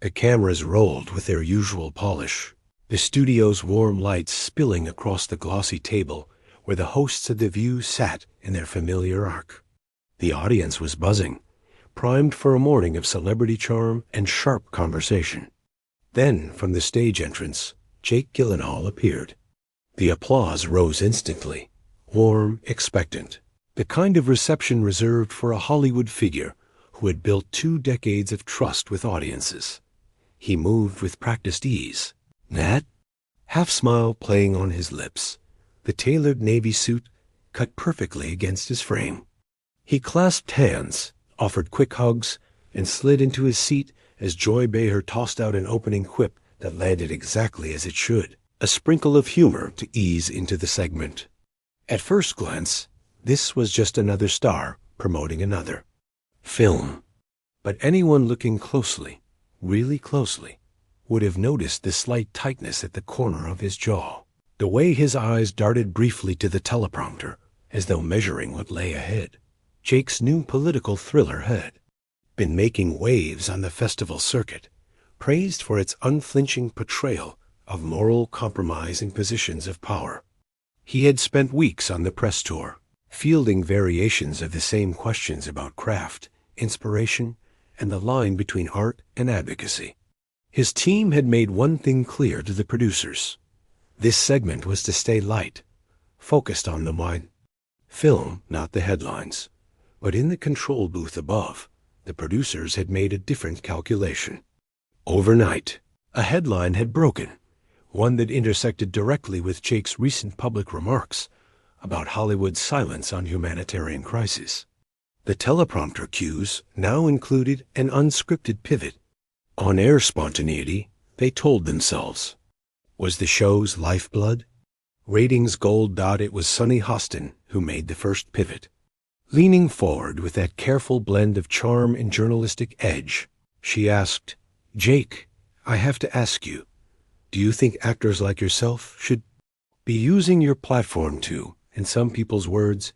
The cameras rolled with their usual polish, the studio's warm lights spilling across the glossy table where the hosts of The View sat in their familiar arc. The audience was buzzing, primed for a morning of celebrity charm and sharp conversation. Then, from the stage entrance, Jake Gyllenhaal appeared. The applause rose instantly, warm, expectant, the kind of reception reserved for a Hollywood figure who had built 2 decades of trust with audiences. He moved with practiced ease, that half-smile playing on his lips, the tailored navy suit cut perfectly against his frame. He clasped hands, offered quick hugs, and slid into his seat as Joy Behar tossed out an opening quip that landed exactly as it should, a sprinkle of humor to ease into the segment. At first glance, this was just another star promoting another film. But anyone looking closely, really closely, would have noticed the slight tightness at the corner of his jaw, the way his eyes darted briefly to the teleprompter, as though measuring what lay ahead. Jake's new political thriller had been making waves on the festival circuit, praised for its unflinching portrayal of moral compromise in positions of power. He had spent weeks on the press tour, fielding variations of the same questions about craft, inspiration, and the line between art and advocacy. His team had made one thing clear to the producers. This segment was to stay light, focused on the wide film, not the headlines. But in the control booth above, the producers had made a different calculation. Overnight, a headline had broken, one that intersected directly with Jake's recent public remarks about Hollywood's silence on humanitarian crises. The teleprompter cues now included an unscripted pivot. On-air spontaneity, they told themselves, was the show's lifeblood. Ratings gold. It was Sunny Hostin who made the first pivot. Leaning forward with that careful blend of charm and journalistic edge, she asked, "Jake, I have to ask you, do you think actors like yourself should be using your platform to, in some people's words,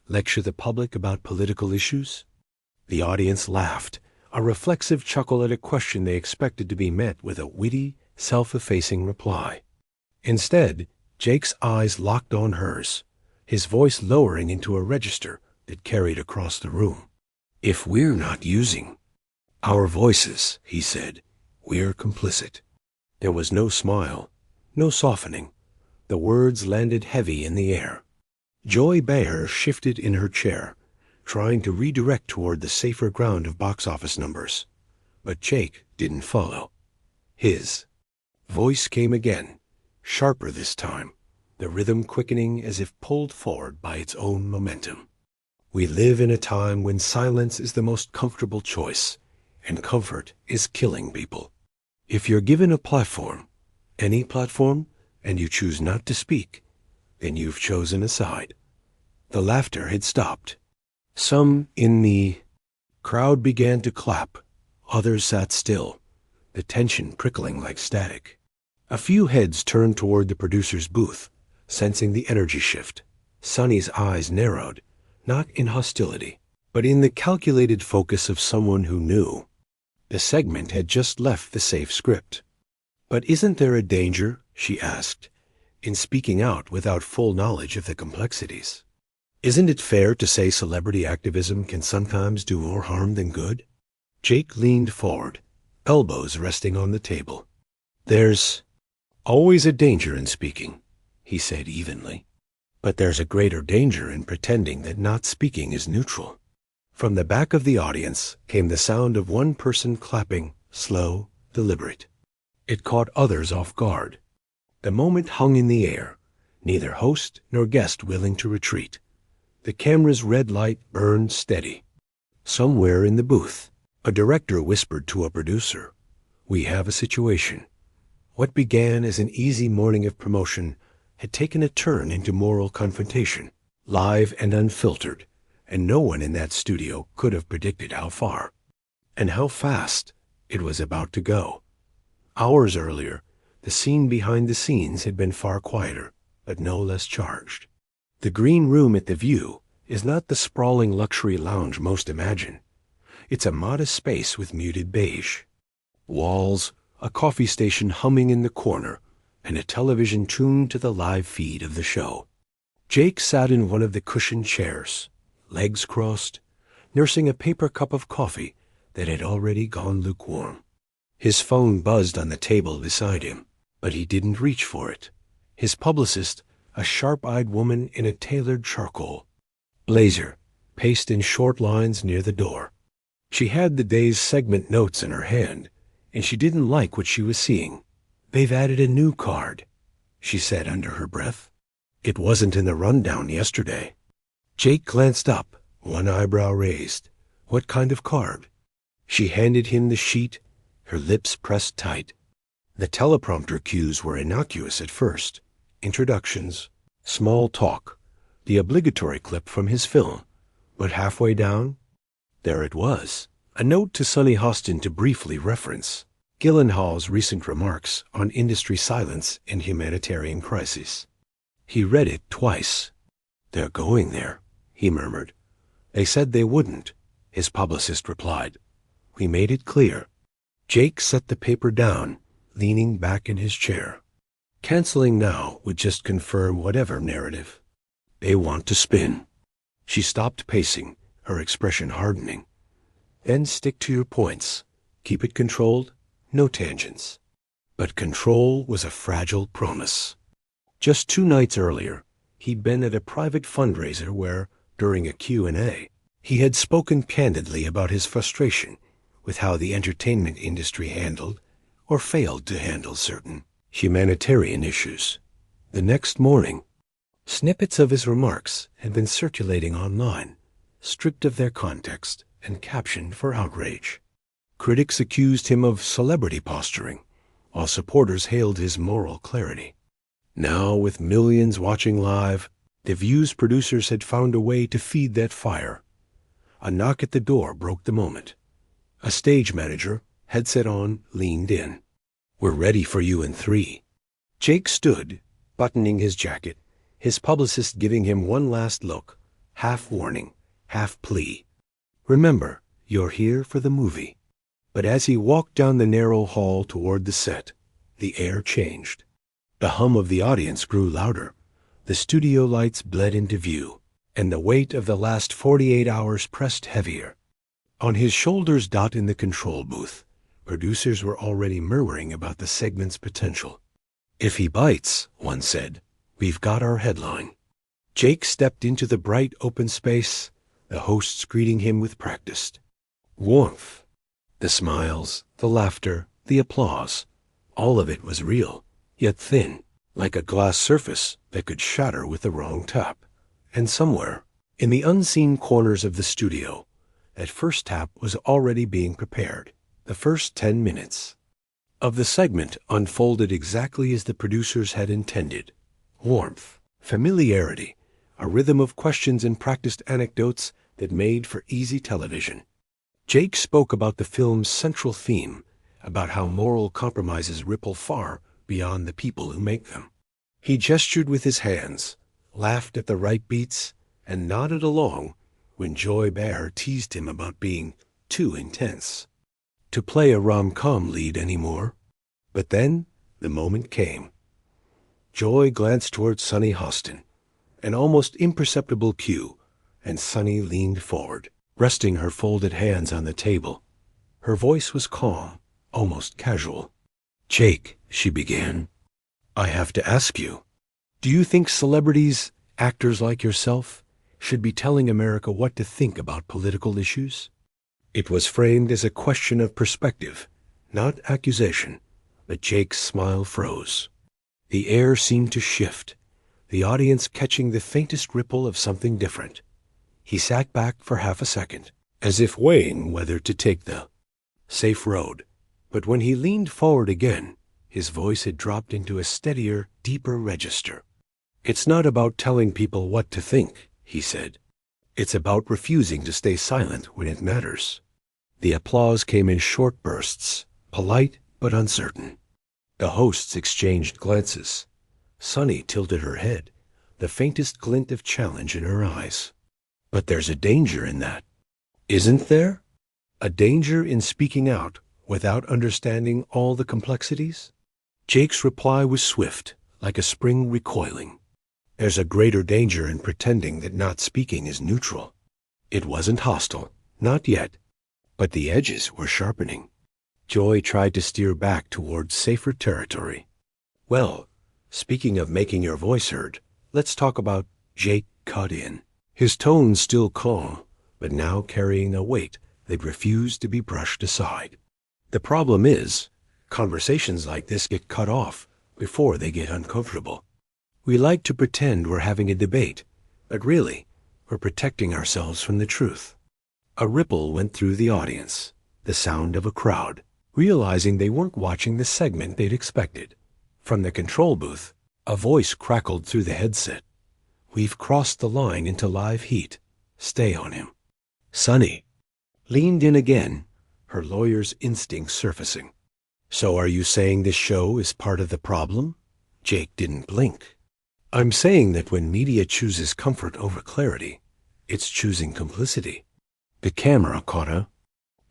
lecture the public about political issues?" The audience laughed, a reflexive chuckle at a question they expected to be met with a witty, self-effacing reply. Instead, Jake's eyes locked on hers, his voice lowering into a register that carried across the room. "If we're not using our voices," he said, "we're complicit." There was no smile, no softening. The words landed heavy in the air. Joy Behar shifted in her chair, trying to redirect toward the safer ground of box office numbers. But Jake didn't follow. His voice came again, sharper this time, the rhythm quickening as if pulled forward by its own momentum. "We live in a time when silence is the most comfortable choice, and comfort is killing people. If you're given a platform, any platform, and you choose not to speak, then you've chosen a side." The laughter had stopped. Some in the crowd began to clap. Others sat still, the tension prickling like static. A few heads turned toward the producer's booth, sensing the energy shift. Sonny's eyes narrowed, not in hostility, but in the calculated focus of someone who knew. The segment had just left the safe script. "But isn't there a danger," she asked, "in speaking out without full knowledge of the complexities? Isn't it fair to say celebrity activism can sometimes do more harm than good?" Jake leaned forward, elbows resting on the table. "There's always a danger in speaking," he said evenly. "But there's a greater danger in pretending that not speaking is neutral." From the back of the audience came the sound of one person clapping, slow, deliberate. It caught others off guard. The moment hung in the air, neither host nor guest willing to retreat. The camera's red light burned steady. Somewhere in the booth, a director whispered to a producer, "We have a situation." What began as an easy morning of promotion had taken a turn into moral confrontation, live and unfiltered, and no one in that studio could have predicted how far and how fast it was about to go. Hours earlier, the scene behind the scenes had been far quieter, but no less charged. The green room at The View is not the sprawling luxury lounge most imagine. It's a modest space with muted beige. Walls, a coffee station humming in the corner, and a television tuned to the live feed of the show. Jake sat in one of the cushioned chairs, legs crossed, nursing a paper cup of coffee that had already gone lukewarm. His phone buzzed on the table beside him, but he didn't reach for it. His publicist, a sharp-eyed woman in a tailored charcoal blazer, paced in short lines near the door. She had the day's segment notes in her hand, and she didn't like what she was seeing. "They've added a new card," she said under her breath. "It wasn't in the rundown yesterday." Jake glanced up, one eyebrow raised. "What kind of card?" She handed him the sheet, her lips pressed tight. The teleprompter cues were innocuous at first. Introductions, small talk, the obligatory clip from his film. But halfway down, there it was, a note to Sonny Hostin to briefly reference Gyllenhaal's recent remarks on industry silence in humanitarian crises. He read it twice. "They're going there," he murmured. "They said they wouldn't," his publicist replied. "We made it clear." Jake set the paper down, leaning back in his chair. Canceling now would just confirm whatever narrative they want to spin. She stopped pacing, her expression hardening. "Then stick to your points. Keep it controlled, no tangents." But control was a fragile promise. Just 2 nights earlier, he'd been at a private fundraiser where, during a Q&A, he had spoken candidly about his frustration with how the entertainment industry handled or failed to handle certain humanitarian issues. The next morning, snippets of his remarks had been circulating online, stripped of their context and captioned for outrage. Critics accused him of celebrity posturing, while supporters hailed his moral clarity. Now, with millions watching live, the View's producers had found a way to feed that fire. A knock at the door broke the moment. A stage manager, headset on, leaned in. "We're ready for you in 3. Jake stood, buttoning his jacket, his publicist giving him one last look, half warning, half plea. "Remember, you're here for the movie." But as he walked down the narrow hall toward the set, the air changed. The hum of the audience grew louder. The studio lights bled into view, and the weight of the last 48 hours pressed heavier. On his shoulders in the control booth, producers were already murmuring about the segment's potential. "If he bites," one said, "we've got our headline." Jake stepped into the bright open space, the hosts greeting him with practiced warmth. The smiles, the laughter, the applause, all of it was real, yet thin, like a glass surface that could shatter with the wrong tap. And somewhere, in the unseen corners of the studio, that first tap was already being prepared. The first 10 minutes of the segment unfolded exactly as the producers had intended. Warmth, familiarity, a rhythm of questions and practiced anecdotes that made for easy television. Jake spoke about the film's central theme, about how moral compromises ripple far beyond the people who make them. He gestured with his hands, laughed at the right beats, and nodded along when Joy Behar teased him about being too intense to play a rom-com lead anymore. But then the moment came. Joy glanced toward Sonny Hostin, an almost imperceptible cue, and Sonny leaned forward, resting her folded hands on the table. Her voice was calm, almost casual. "Jake," she began, "I have to ask you, do you think celebrities, actors like yourself, should be telling America what to think about political issues?" It was framed as a question of perspective, not accusation, but Jake's smile froze. The air seemed to shift, the audience catching the faintest ripple of something different. He sat back for half a second, as if weighing whether to take the safe road. But when he leaned forward again, his voice had dropped into a steadier, deeper register. "It's not about telling people what to think," he said. "It's about refusing to stay silent when it matters." The applause came in short bursts, polite but uncertain. The hosts exchanged glances. Sonny tilted her head, the faintest glint of challenge in her eyes. "But there's a danger in that." "Isn't there?" "A danger in speaking out without understanding all the complexities? Jake's reply was swift, like a spring recoiling. There's a greater danger in pretending that not speaking is neutral. It wasn't hostile, not yet, but the edges were sharpening. Joy tried to steer back towards safer territory. Well, speaking of making your voice heard, let's talk about Jake cut in. His tone still calm, but now carrying a weight that refused to be brushed aside. The problem is, conversations like this get cut off before they get uncomfortable. We like to pretend we're having a debate, but really, we're protecting ourselves from the truth. A ripple went through the audience, the sound of a crowd, realizing they weren't watching the segment they'd expected. From the control booth, a voice crackled through the headset. "We've crossed the line into live heat. Stay on him." Sunny leaned in again, her lawyer's instinct surfacing. "So are you saying this show is part of the problem?" Jake didn't blink. "I'm saying that when media chooses comfort over clarity, it's choosing complicity." The camera caught a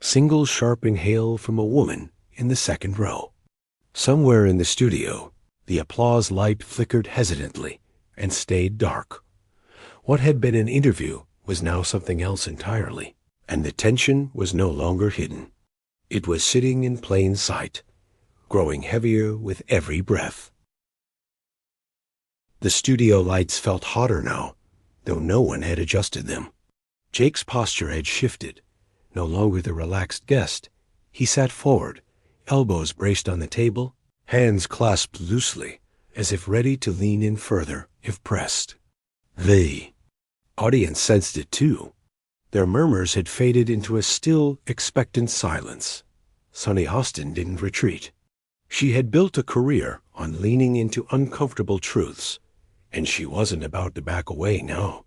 single sharp inhale from a woman in the second row. Somewhere in the studio, the applause light flickered hesitantly and stayed dark. What had been an interview was now something else entirely, and the tension was no longer hidden. It was sitting in plain sight, growing heavier with every breath. The studio lights felt hotter now, though no one had adjusted them. Jake's posture had shifted. No longer the relaxed guest, he sat forward, elbows braced on the table, hands clasped loosely, as if ready to lean in further if pressed. The audience sensed it too. Their murmurs had faded into a still, expectant silence. Sunny Austin didn't retreat. She had built a career on leaning into uncomfortable truths, and she wasn't about to back away now.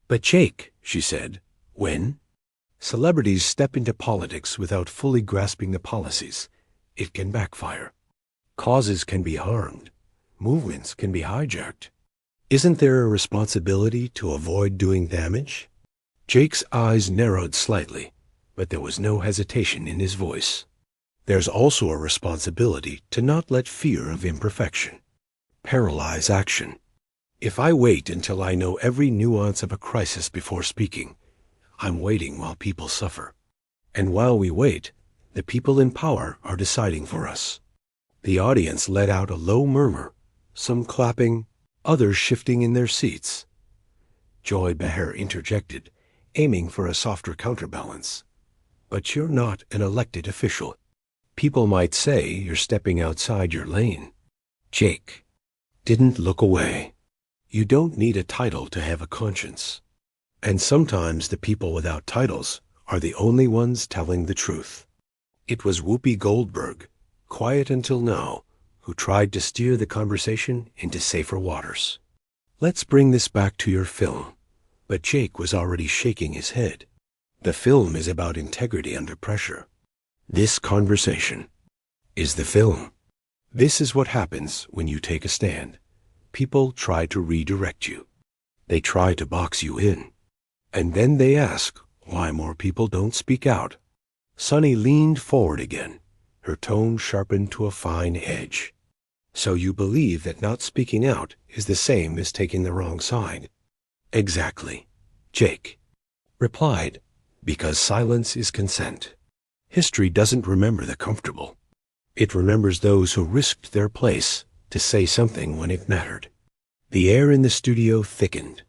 "But Jake," she said, "when celebrities step into politics without fully grasping the policies, it can backfire. Causes can be harmed. Movements can be hijacked. Isn't there a responsibility to avoid doing damage?" Jake's eyes narrowed slightly, but there was no hesitation in his voice. "There's also a responsibility to not let fear of imperfection paralyze action. If I wait until I know every nuance of a crisis before speaking, I'm waiting while people suffer. And while we wait, the people in power are deciding for us." The audience let out a low murmur, some clapping, others shifting in their seats. Joy Behar interjected, aiming for a softer counterbalance. "But you're not an elected official. People might say you're stepping outside your lane." Jake didn't look away. "You don't need a title to have a conscience. And sometimes the people without titles are the only ones telling the truth." It was Whoopi Goldberg, quiet until now, who tried to steer the conversation into safer waters. "Let's bring this back to your film." But Jake was already shaking his head. "The film is about integrity under pressure. This conversation is the film. This is what happens when you take a stand. People try to redirect you. They try to box you in. And then they ask why more people don't speak out." Sunny leaned forward again, her tone sharpened to a fine edge. "So you believe that not speaking out is the same as taking the wrong side?" "Exactly," Jake replied, "because silence is consent. History doesn't remember the comfortable. It remembers those who risked their place to say something when it mattered." The air in the studio thickened.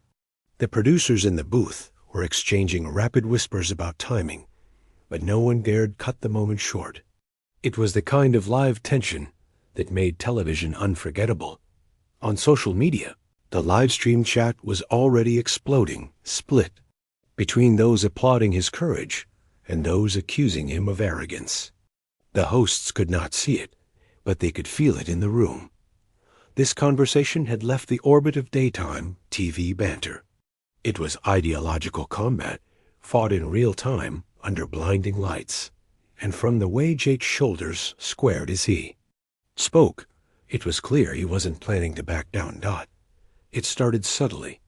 The producers in the booth were exchanging rapid whispers about timing, but no one dared cut the moment short. It was the kind of live tension that made television unforgettable. On social media, the live stream chat was already exploding, split between those applauding his courage and those accusing him of arrogance. The hosts could not see it, but they could feel it in the room. This conversation had left the orbit of daytime TV banter. It was ideological combat, fought in real time under blinding lights. And from the way Jake's shoulders squared as he spoke, it was clear he wasn't planning to back down. It started subtly,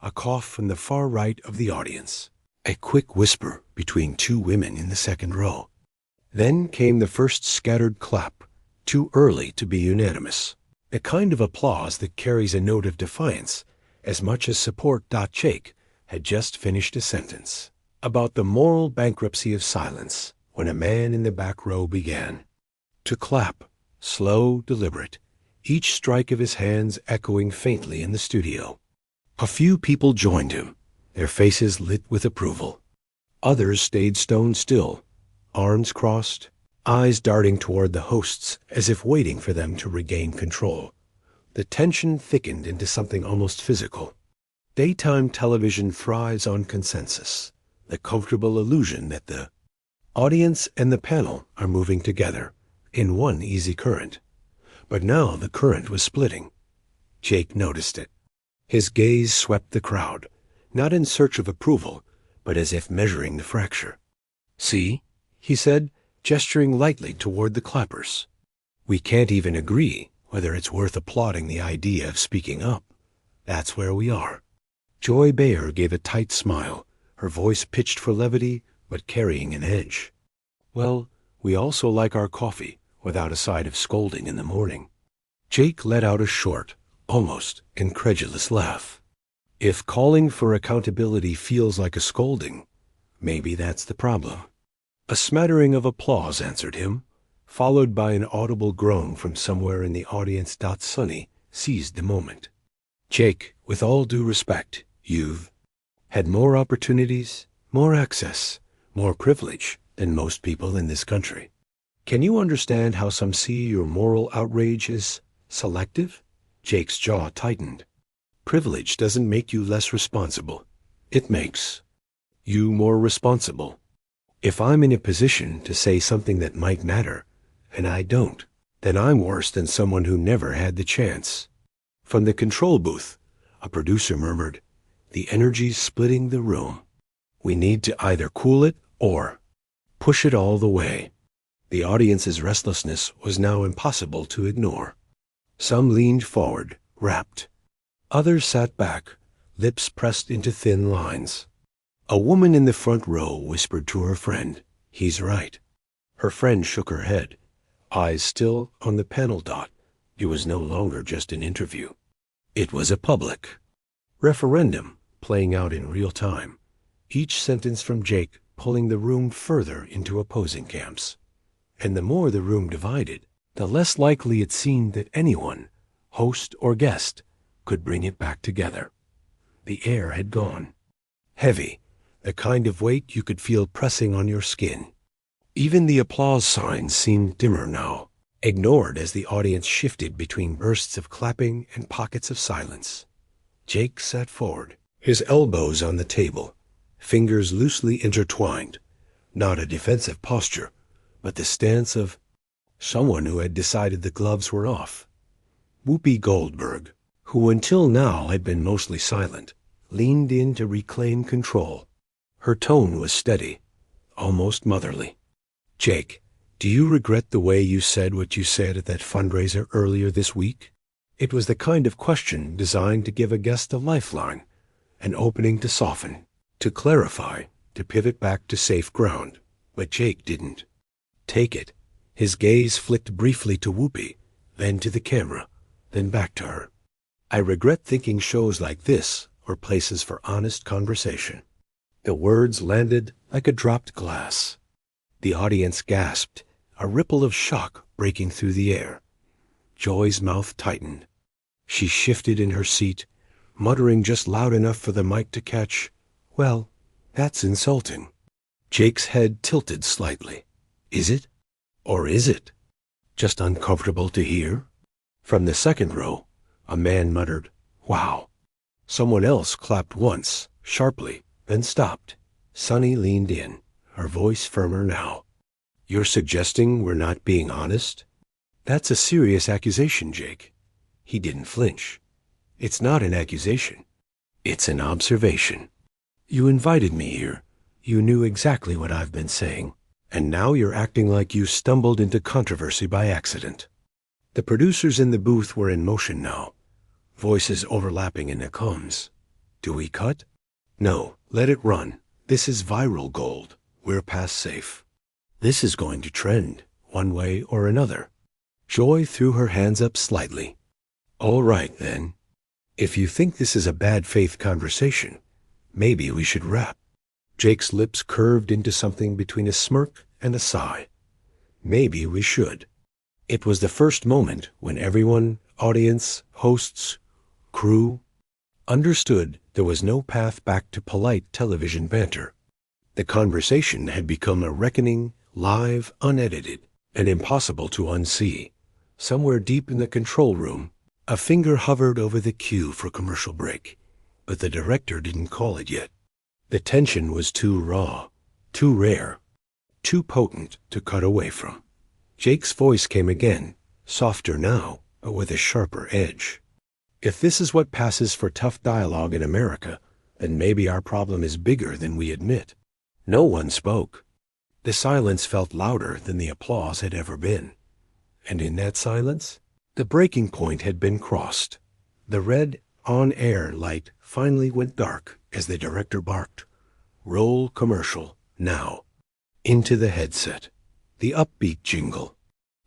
a cough from the far right of the audience, a quick whisper between two women in the second row. Then came the first scattered clap, too early to be unanimous. A kind of applause that carries a note of defiance as much as support. Jake had just finished a sentence about the moral bankruptcy of silence when a man in the back row began to clap, slow, deliberate, each strike of his hands echoing faintly in the studio. A few people joined him, their faces lit with approval. Others stayed stone still, arms crossed, eyes darting toward the hosts as if waiting for them to regain control. The tension thickened into something almost physical. Daytime television thrives on consensus, the comfortable illusion that the audience and the panel are moving together in one easy current. But now the current was splitting. Jake noticed it. His gaze swept the crowd, not in search of approval, but as if measuring the fracture. "See," he said, gesturing lightly toward the clappers. "We can't even agree whether it's worth applauding the idea of speaking up. That's where we are." Joy Bayer gave a tight smile, her voice pitched for levity, but carrying an edge. "Well, we also like our coffee without a side of scolding in the morning." Jake let out a short, almost incredulous laugh. If calling for accountability feels like a scolding, maybe that's the problem. A smattering of applause answered him, followed by an audible groan from somewhere in the audience. Sonny seized the moment. "Jake, with all due respect, you've had more opportunities, more access, more privilege than most people in this country. Can you understand how some see your moral outrage as selective?" Jake's jaw tightened. "Privilege doesn't make you less responsible. It makes you more responsible. If I'm in a position to say something that might matter, and I don't, then I'm worse than someone who never had the chance." From the control booth, a producer murmured, "The energy's splitting the room. We need to either cool it or push it all the way." The audience's restlessness was now impossible to ignore. Some leaned forward, rapt. Others sat back, lips pressed into thin lines. A woman in the front row whispered to her friend, "He's right." Her friend shook her head, eyes still on the panel. It was no longer just an interview. It was a public referendum playing out in real time, each sentence from Jake pulling the room further into opposing camps. And the more the room divided, the less likely it seemed that anyone, host or guest, could bring it back together. The air had gone. Heavy, the kind of weight you could feel pressing on your skin. Even the applause signs seemed dimmer now, ignored as the audience shifted between bursts of clapping and pockets of silence. Jake sat forward, his elbows on the table, fingers loosely intertwined, not a defensive posture, but the stance of someone who had decided the gloves were off. Whoopi Goldberg, who until now had been mostly silent, leaned in to reclaim control. Her tone was steady, almost motherly. "Jake, do you regret the way you said what you said at that fundraiser earlier this week?" It was the kind of question designed to give a guest a lifeline, an opening to soften, to clarify, to pivot back to safe ground. But Jake didn't take it. His gaze flicked briefly to Whoopi, then to the camera, then back to her. "I regret thinking shows like this were places for honest conversation." The words landed like a dropped glass. The audience gasped, a ripple of shock breaking through the air. Joy's mouth tightened. She shifted in her seat, muttering just loud enough for the mic to catch, "Well, that's insulting." Jake's head tilted slightly. "Is it? Or is it just uncomfortable to hear?" From the second row, a man muttered, "Wow." Someone else clapped once, sharply, then stopped. Sonny leaned in, her voice firmer now. "You're suggesting we're not being honest?" "That's a serious accusation, Jake." He didn't flinch. "It's not an accusation. It's an observation. You invited me here. You knew exactly what I've been saying. And now you're acting like you stumbled into controversy by accident." The producers in the booth were in motion now, voices overlapping in the coms. "Do we cut?" "No, let it run. This is viral gold. We're past safe." This is going to trend, one way or another. Joy threw her hands up slightly. All right, then. If you think this is a bad faith conversation, maybe we should wrap. Jake's lips curved into something between a smirk and a sigh. Maybe we should. It was the first moment when everyone, audience, hosts, crew, understood there was no path back to polite television banter. The conversation had become a reckoning, live, unedited, and impossible to unsee. Somewhere deep in the control room, a finger hovered over the cue for commercial break, but the director didn't call it yet. The tension was too raw, too rare, too potent to cut away from. Jake's voice came again, softer now, but with a sharper edge. If this is what passes for tough dialogue in America, then maybe our problem is bigger than we admit. No one spoke. The silence felt louder than the applause had ever been. And in that silence, the breaking point had been crossed. The red on-air light finally went dark as the director barked, "Roll commercial, now." Into the headset, the upbeat jingle.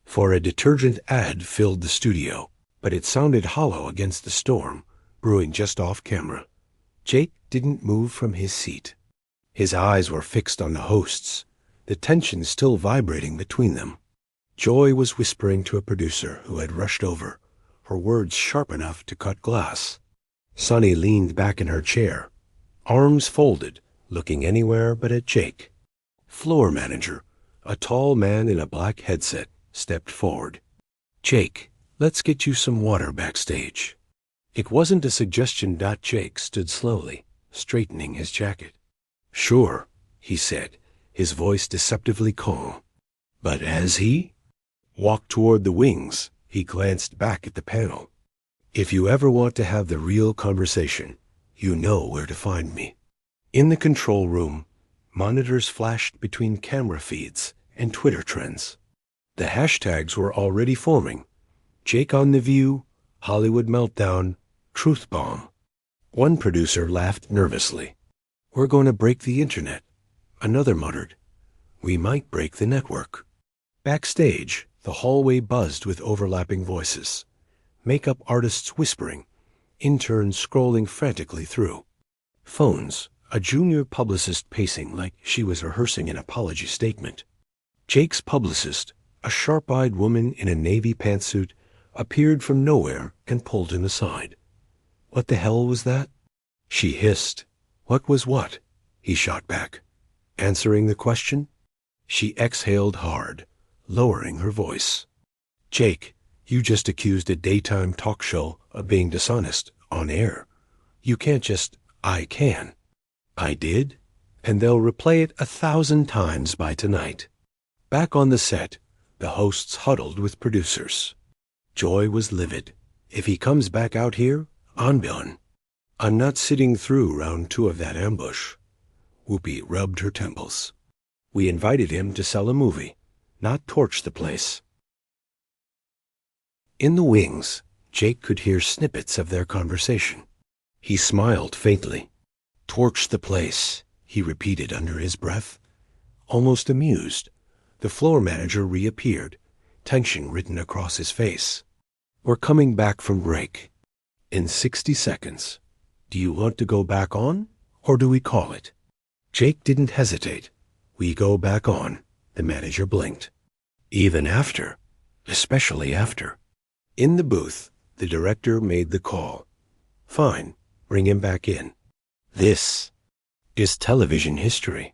For a detergent ad filled the studio, but it sounded hollow against the storm, brewing just off camera. Jake didn't move from his seat. His eyes were fixed on the hosts, the tension still vibrating between them. Joy was whispering to a producer who had rushed over, her words sharp enough to cut glass. Sunny leaned back in her chair, arms folded, looking anywhere but at Jake. Floor manager, a tall man in a black headset, stepped forward. "Jake, let's get you some water backstage." It wasn't a suggestion. Jake stood slowly, straightening his jacket. "Sure," he said, his voice deceptively calm. But as he walked toward the wings, he glanced back at the panel. "If you ever want to have the real conversation, you know where to find me." In the control room, monitors flashed between camera feeds and Twitter trends. The hashtags were already forming. Jake on The View, Hollywood Meltdown, Truth Bomb. One producer laughed nervously. "We're going to break the internet." Another muttered, "We might break the network." Backstage, the hallway buzzed with overlapping voices. Makeup artists whispering, interns scrolling frantically through. Phones, a junior publicist pacing like she was rehearsing an apology statement. Jake's publicist, a sharp-eyed woman in a navy pantsuit, appeared from nowhere and pulled him aside. "What the hell was that?" She hissed. "What was what?" He shot back. "Answering the question?" She exhaled hard, lowering her voice. "Jake, you just accused a daytime talk show of being dishonest on air. You can't just—" "I can." "I did, and they'll replay it 1,000 times by tonight." Back on the set, the hosts huddled with producers. Joy was livid. "If he comes back out here, I'm done. I'm not sitting through round 2 of that ambush." Whoopi rubbed her temples. "We invited him to sell a movie, not torch the place." In the wings, Jake could hear snippets of their conversation. He smiled faintly. "Torch the place," he repeated under his breath. Almost amused, the floor manager reappeared, tension written across his face. "We're coming back from break. In 60 seconds. Do you want to go back on, or do we call it?" Jake didn't hesitate. "We go back on," the manager blinked. "Even after, especially after." In the booth, the director made the call. "Fine, bring him back in. This is television history."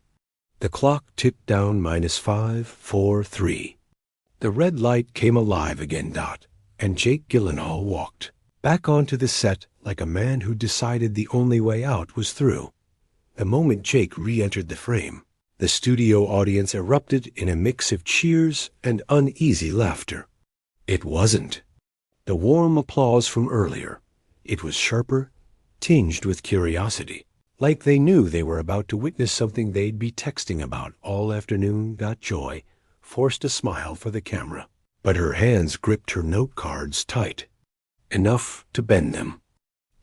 The clock ticked down -5, 4, 3. The red light came alive again, and Jake Gyllenhaal walked back onto the set like a man who decided the only way out was through. The moment Jake re-entered the frame, the studio audience erupted in a mix of cheers and uneasy laughter. It wasn't the warm applause from earlier. It was sharper, tinged with curiosity, like they knew they were about to witness something they'd be texting about all afternoon. Joy forced a smile for the camera, but her hands gripped her note cards tight, enough to bend them.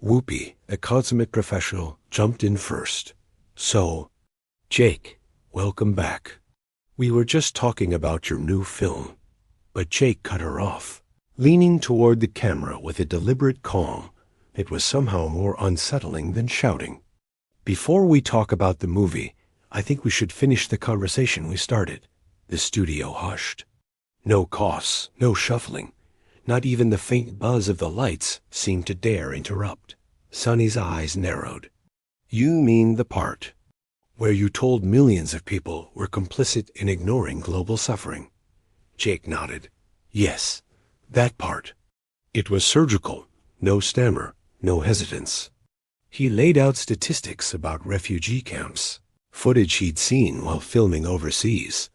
Whoopi, a consummate professional, jumped in first. "So, Jake, welcome back." "We were just talking about your new film." But Jake cut her off, leaning toward the camera with a deliberate calm. It was somehow more unsettling than shouting. "Before we talk about the movie, I think we should finish the conversation we started." The studio hushed. No coughs, no shuffling. Not even the faint buzz of the lights seemed to dare interrupt. Sonny's eyes narrowed. "You mean the part where you told millions of people were complicit in ignoring global suffering?" Jake nodded. "Yes, that part. It was surgical, no stammer, no hesitance." He laid out statistics about refugee camps, footage he'd seen while filming overseas,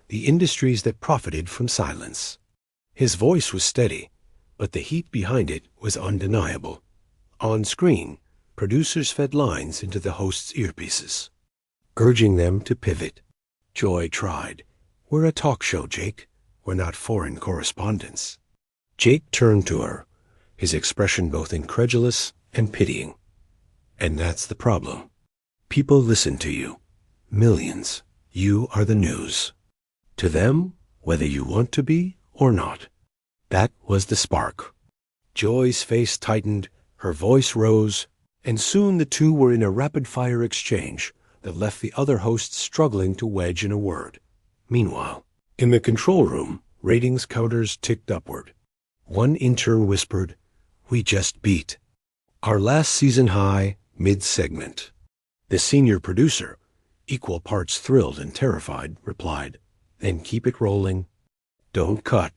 the industries that profited from silence. His voice was steady, but the heat behind it was undeniable. On screen, producers fed lines into the hosts' earpieces, urging them to pivot. Joy tried. "We're a talk show, Jake. We're not foreign correspondents." Jake turned to her, his expression both incredulous and pitying. "And that's the problem. People listen to you. Millions. You are the news. To them, whether you want to be or not." That was the spark. Joy's face tightened, her voice rose, and soon the two were in a rapid-fire exchange that left the other hosts struggling to wedge in a word. Meanwhile, in the control room, ratings counters ticked upward. One intern whispered, "We just beat our last season high mid-segment." The senior producer, equal parts thrilled and terrified, replied, "Then keep it rolling. Don't cut."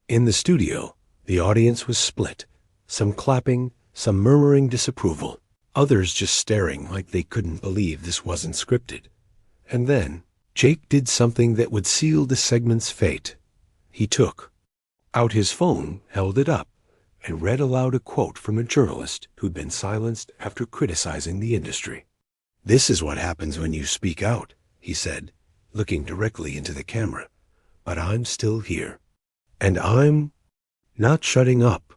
In the studio, the audience was split, some clapping, some murmuring disapproval, others just staring like they couldn't believe this wasn't scripted. And then Jake did something that would seal the segment's fate. He took out his phone, held it up, and read aloud a quote from a journalist who'd been silenced after criticizing the industry. "This is what happens when you speak out," he said, looking directly into the camera. "But I'm still here. And I'm not shutting up."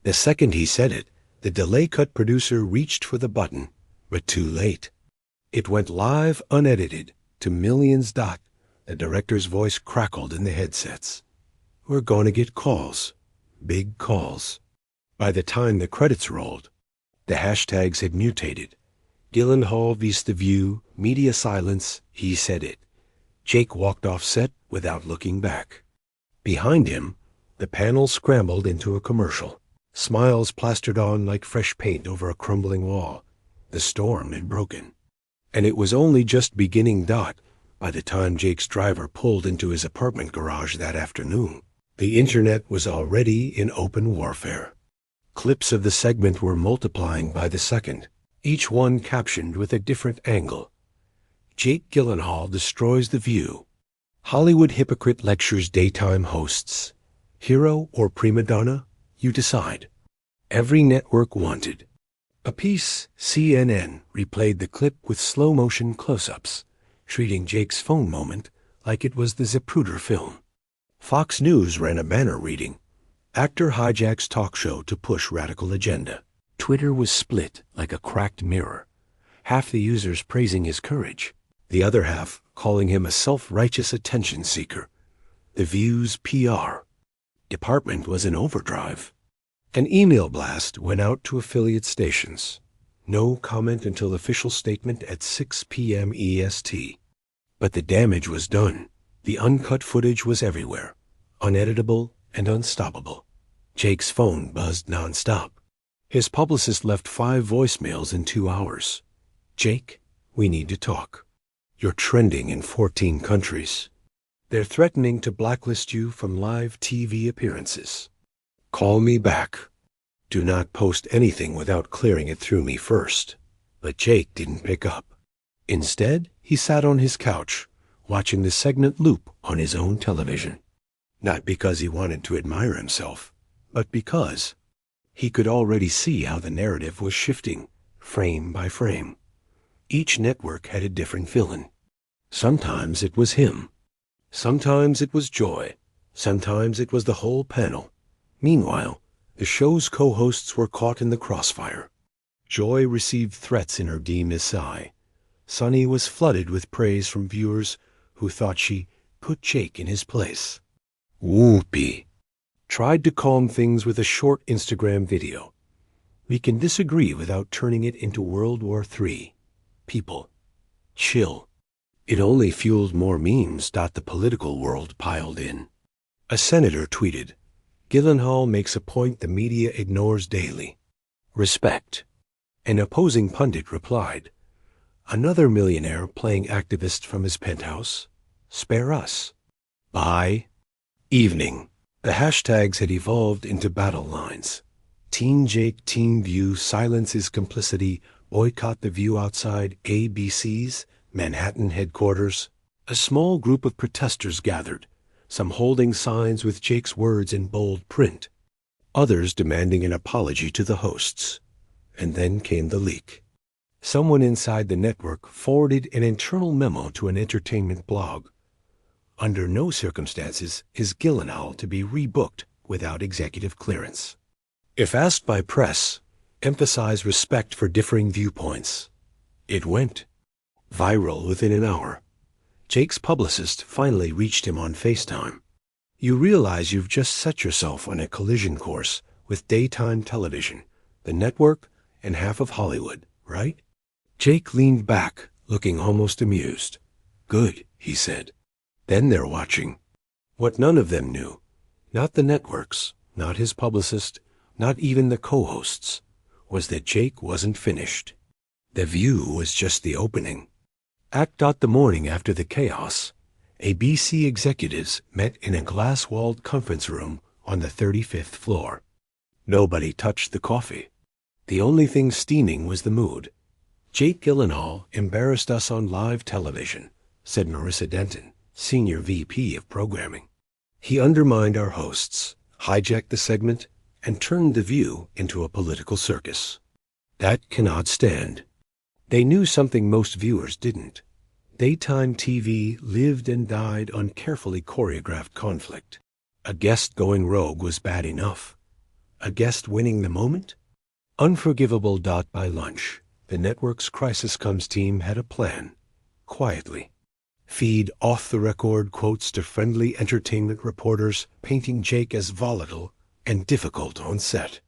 The second he said it, the delay cut producer reached for the button, but too late. It went live unedited to millions. The director's voice crackled in the headsets. "We're going to get calls. Big calls." By the time the credits rolled, the hashtags had mutated. Gyllenhaal vs. The View, media silence, he said it. Jake walked off set without looking back. Behind him, the panel scrambled into a commercial. Smiles plastered on like fresh paint over a crumbling wall. The storm had broken. And it was only just beginning. By the time Jake's driver pulled into his apartment garage that afternoon, the internet was already in open warfare. Clips of the segment were multiplying by the second, each one captioned with a different angle. "Jake Gyllenhaal destroys the View." "Hollywood hypocrite lectures daytime hosts." "Hero or prima donna? You decide." Every network wanted a piece. CNN replayed the clip with slow-motion close-ups, treating Jake's phone moment like it was the Zapruder film. Fox News ran a banner reading, "Actor hijacks talk show to push radical agenda." Twitter was split like a cracked mirror, half the users praising his courage, the other half calling him a self-righteous attention seeker. The View's PR department was in overdrive. An email blast went out to affiliate stations. No comment until official statement at 6 p.m. EST. But the damage was done. The uncut footage was everywhere, uneditable and unstoppable. Jake's phone buzzed nonstop. His publicist left 5 voicemails in 2 hours. "Jake, we need to talk. You're trending in 14 countries. They're threatening to blacklist you from live TV appearances. Call me back. Do not post anything without clearing it through me first." But Jake didn't pick up. Instead, he sat on his couch, watching the segment loop on his own television. Not because he wanted to admire himself, but because he could already see how the narrative was shifting, frame by frame. Each network had a different villain. Sometimes it was him. Sometimes it was Joy. Sometimes it was the whole panel. Meanwhile, the show's co-hosts were caught in the crossfire. Joy received threats in her de Missai. Sonny was flooded with praise from viewers who thought she put Jake in his place. Whoopee. Tried to calm things with a short Instagram video. We can disagree without turning it into World War III. People, chill. It only fueled more memes. The political world piled in. A senator tweeted, Gyllenhaal makes a point the media ignores daily. Respect. An opposing pundit replied, another millionaire playing activist from his penthouse. Spare us. Bye. Evening. The hashtags had evolved into battle lines. Team Jake, Team View, silence is complicity, boycott the view outside ABC's Manhattan headquarters. A small group of protesters gathered, some holding signs with Jake's words in bold print, others demanding an apology to the hosts. And then came the leak. Someone inside the network forwarded an internal memo to an entertainment blog. Under no circumstances is Gyllenhaal to be rebooked without executive clearance. If asked by press, emphasize respect for differing viewpoints. It went viral within an hour. Jake's publicist finally reached him on FaceTime. You realize you've just set yourself on a collision course with daytime television, the network, and half of Hollywood, right? Jake leaned back, looking almost amused. Good, he said. Then they're watching. What none of them knew, not the networks, not his publicist, not even the co-hosts, was that Jake wasn't finished. The View was just the opening. The morning after the chaos, ABC executives met in a glass-walled conference room on the 35th floor. Nobody touched the coffee. The only thing steaming was the mood. Jake Gyllenhaal embarrassed us on live television, said Marissa Denton, Senior VP of Programming. He undermined our hosts, hijacked the segment, and turned The View into a political circus. That cannot stand. They knew something most viewers didn't. Daytime TV lived and died on carefully choreographed conflict. A guest going rogue was bad enough. A guest winning the moment? Unforgivable. By lunch, the network's Crisis Comes team had a plan. Quietly. Feed off-the-record quotes to friendly entertainment reporters painting Jake as volatile and difficult on set.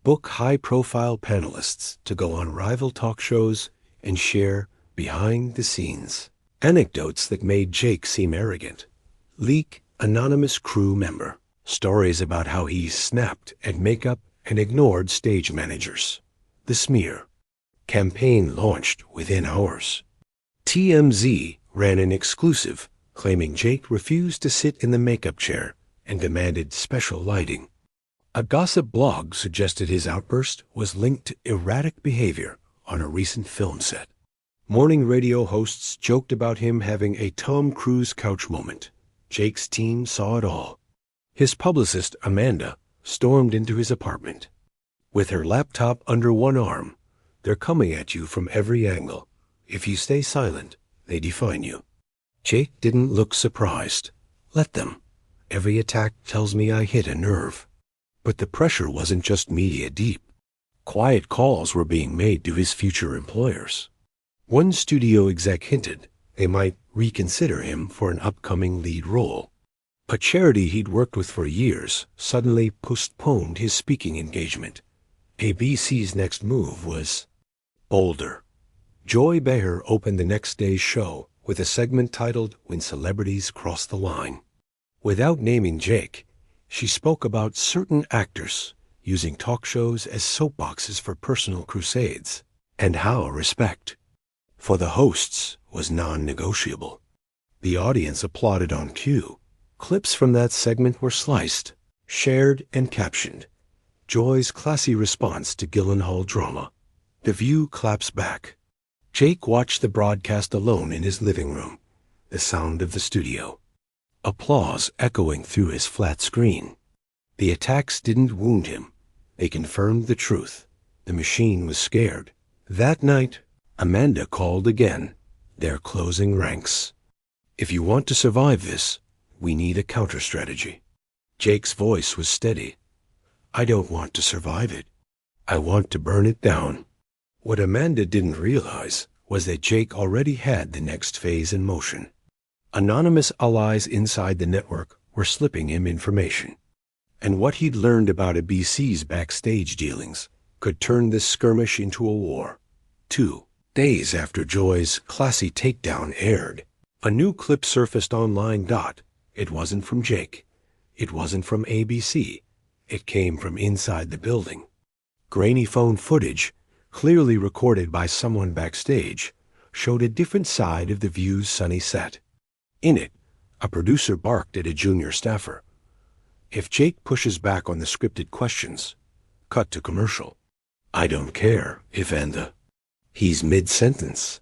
Book high-profile panelists to go on rival talk shows and share behind-the-scenes anecdotes that made Jake seem arrogant. Leak anonymous crew member stories about how he snapped at makeup and ignored stage managers. The smear. Campaign launched within hours. TMZ ran an exclusive claiming Jake refused to sit in the makeup chair and demanded special lighting. A gossip blog suggested his outburst was linked to erratic behavior on a recent film set. Morning radio hosts joked about him having a Tom Cruise couch moment. Jake's team saw it all. His publicist, Amanda, stormed into his apartment. With her laptop under one arm, they're coming at you from every angle. If you stay silent, they define you. Jake didn't look surprised. Let them. Every attack tells me I hit a nerve. But the pressure wasn't just media deep. Quiet calls were being made to his future employers. One studio exec hinted they might reconsider him for an upcoming lead role. A charity he'd worked with for years suddenly postponed his speaking engagement. ABC's next move was bolder. Joy Behar opened the next day's show with a segment titled When Celebrities Cross the Line. Without naming Jake, she spoke about certain actors using talk shows as soapboxes for personal crusades, and how respect for the hosts was non-negotiable. The audience applauded on cue. Clips from that segment were sliced, shared, and captioned. Joy's classy response to Gyllenhaal drama. The View claps back. Jake watched the broadcast alone in his living room, the sound of the studio. Applause echoing through his flat screen. The attacks didn't wound him. They confirmed the truth. The machine was scared. That night, Amanda called again. They're closing ranks. If you want to survive this, we need a counter-strategy. Jake's voice was steady. I don't want to survive it. I want to burn it down. What Amanda didn't realize was that Jake already had the next phase in motion. Anonymous allies inside the network were slipping him information. And what he'd learned about ABC's backstage dealings could turn this skirmish into a war. 2 days after Joy's classy takedown aired, a new clip surfaced online. It wasn't from Jake. It wasn't from ABC. It came from inside the building. Grainy phone footage, clearly recorded by someone backstage, showed a different side of the View's sunny set. In it, a producer barked at a junior staffer. If Jake pushes back on the scripted questions, cut to commercial. I don't care if and he's mid-sentence.